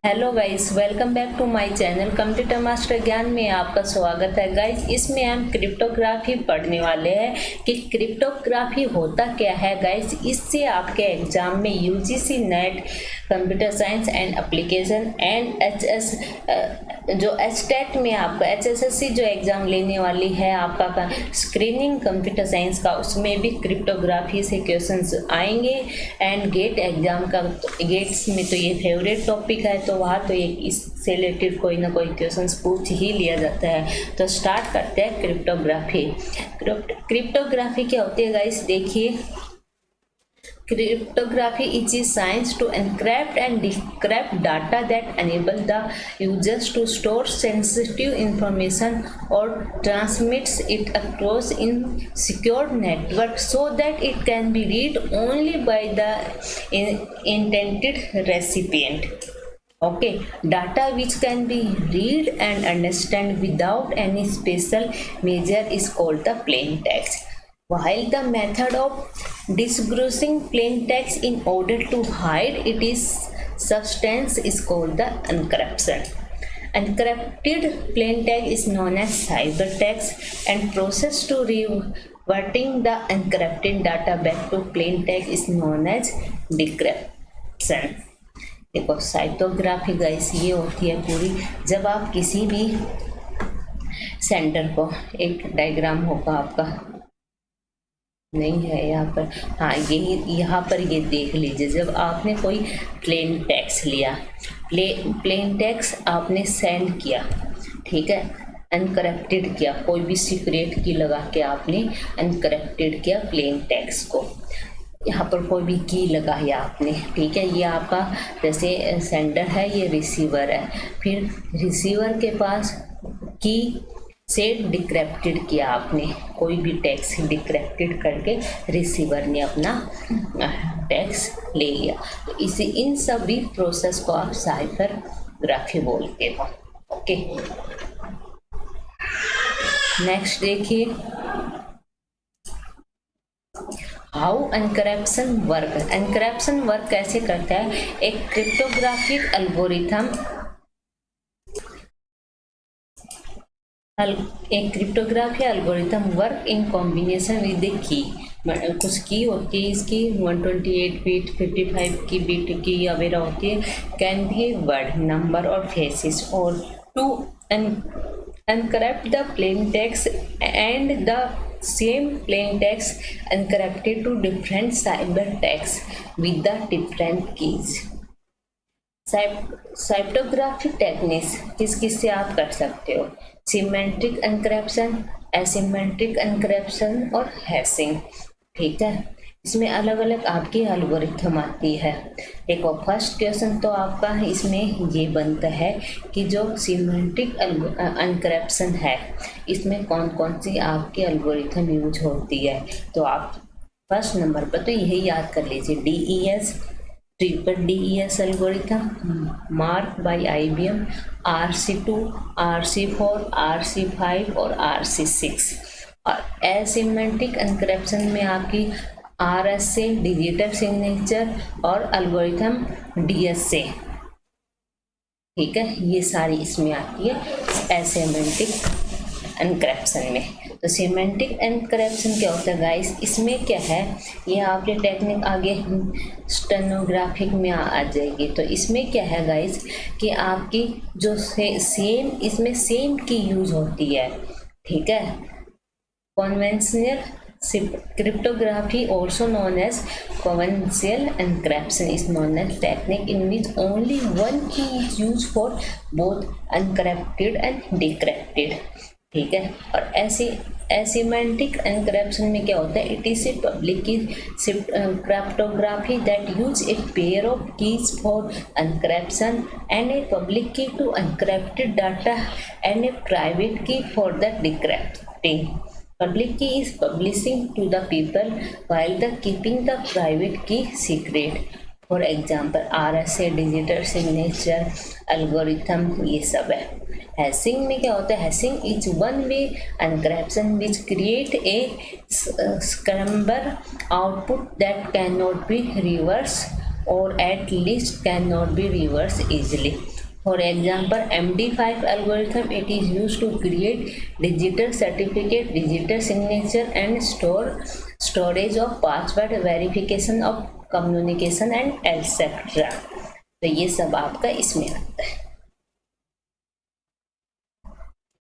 Hello guys, welcome back to my channel computer master Gyan में आपका स्वागत है। गाइस, इसमें हम क्रिप्टोग्राफी पढ़ने वाले हैं कि क्रिप्टोग्राफी होता क्या है। गाइस, इससे आपके एग्जाम में UGC net computer science and application and HS जो एचटेट में आपका एचएसएससी जो एग्जाम लेने वाली है आपका स्क्रीनिंग कंप्यूटर साइंस का, उसमें भी क्रिप्टोग्राफी से क्वेश्चंस आएंगे। एंड गेट एग्जाम का गेट्स में तो ये फेवरेट टॉपिक है, तो वहाँ तो ये इससे रिलेटेड कोई ना कोई क्वेश्चंस पूछ ही लिया जाता है। तो स्टार्ट करते हैं क्रिप्टोग्राफी। क्रिप्टोग्राफी क्या होती है गाइस, देखिए। Cryptography is a science to encrypt and decrypt data that enable the users to store sensitive information or transmits it across in secure network so that it can be read only by the intended recipient. Okay, data which can be read and understand without any special measure is called the plain text. While the method of disguising plain text in order to hide its substance is called the encryption. Encrypted plain text is known as ciphertext, and process to reverting the encrypted data back to plain text is known as decryption. देखो, साइटोग्राफी guys ये होती है पूरी, जब आप किसी भी centre को, एक डायग्राम होगा आपका, नहीं है यहाँ पर, हाँ यही यहाँ पर ये देख लीजिए। जब आपने कोई प्लेन टेक्स्ट लिया, प्लेन टेक्स्ट आपने सेंड किया, ठीक है, अनकरप्टेड किया, कोई भी सीक्रेट की लगा के आपने अनकरप्टेड किया प्लेन टेक्स्ट को, यहाँ पर कोई भी की लगाया आपने, ठीक है। ये आपका जैसे सेंडर है, ये रिसीवर है, फिर रिसीवर के पास की से डिक्रिप्टेड किया आपने, कोई भी टेक्स्ट डिक्रिप्टेड करके रिसीवर ने अपना टेक्स्ट ले लिया। तो इसी इन सभी प्रोसेस को आप साइफरग्राफी बोलते हो। ओके, नेक्स्ट देखिए, how encryption work. Encryption work कैसे करता है। एक क्रिप्टोग्राफिक एल्गोरिथम, एक cryptography algorithm work in combination with the key. कुछ की होती है इसकी 128 बिट, 55 की बिट की वगैरह होती है। कैन बी वर्ड, नंबर और फेसेस, और to encrypt the plain text and the same plain text encrypted to different ciphertext with the different keys. Cryptographic techniques किस किस से आप कर सकते हो। सिमेट्रिक एनक्रिप्शन, एसिमेट्रिक एनक्रिप्शन और हैशिंग, ठीक है। इसमें अलग अलग आपकी एल्गोरिथम आती है। देखो, फर्स्ट क्वेश्चन तो आपका इसमें ये बनता है कि जो सिमेट्रिक एनक्रिप्शन है, इसमें कौन कौन सी आपकी एल्गोरिथम यूज होती है। तो आप फर्स्ट नंबर पर तो यही याद कर लीजिए, DES, triple DES algorithm, mark bye IBM, RC2, RC4, RC5 और RC6। और एसिमेट्रिक एनक्रिप्शन में आपकी RSA, डिजिटल सिग्नेचर, और एल्गोरिथम DSA, ठीक है। ये सारी इसमें आती है एसिमेट्रिक एनक्रिप्शन में। तो सिमेट्रिक एनक्रिप्शन क्या होता है गाइस, इसमें क्या है, ये आपके टेक्निक आगे स्टेनोग्राफिक में आ जाएगी। तो इसमें क्या है गाइस कि आपकी जो सेम, इसमें सेम की यूज होती है, ठीक है। Conventional cryptography, also known as conventional encryption, is known as technique in which only one key is used for both encrypted and decrypted, ठीक है। और ऐसे एसिमेट्रिक एनक्रिप्शन में क्या होता है, it is a public key cryptography that use a pair of keys for encryption and a public key to encrypted data and a private key for the decrypting. Public key is publishing to the people while the keeping the private key secret. For example, RSA, digital signature algorithm, ये सब है। Hashing में क्या होता है, hashing is one way encryption which create a scramble output that can not be reverse or at least cannot be reversed easily. For example, MD5 algorithm, it is used to create digital certificate, digital signature and storage of password, verification of communication and etc. तो ये सब आपका इसमें आता है।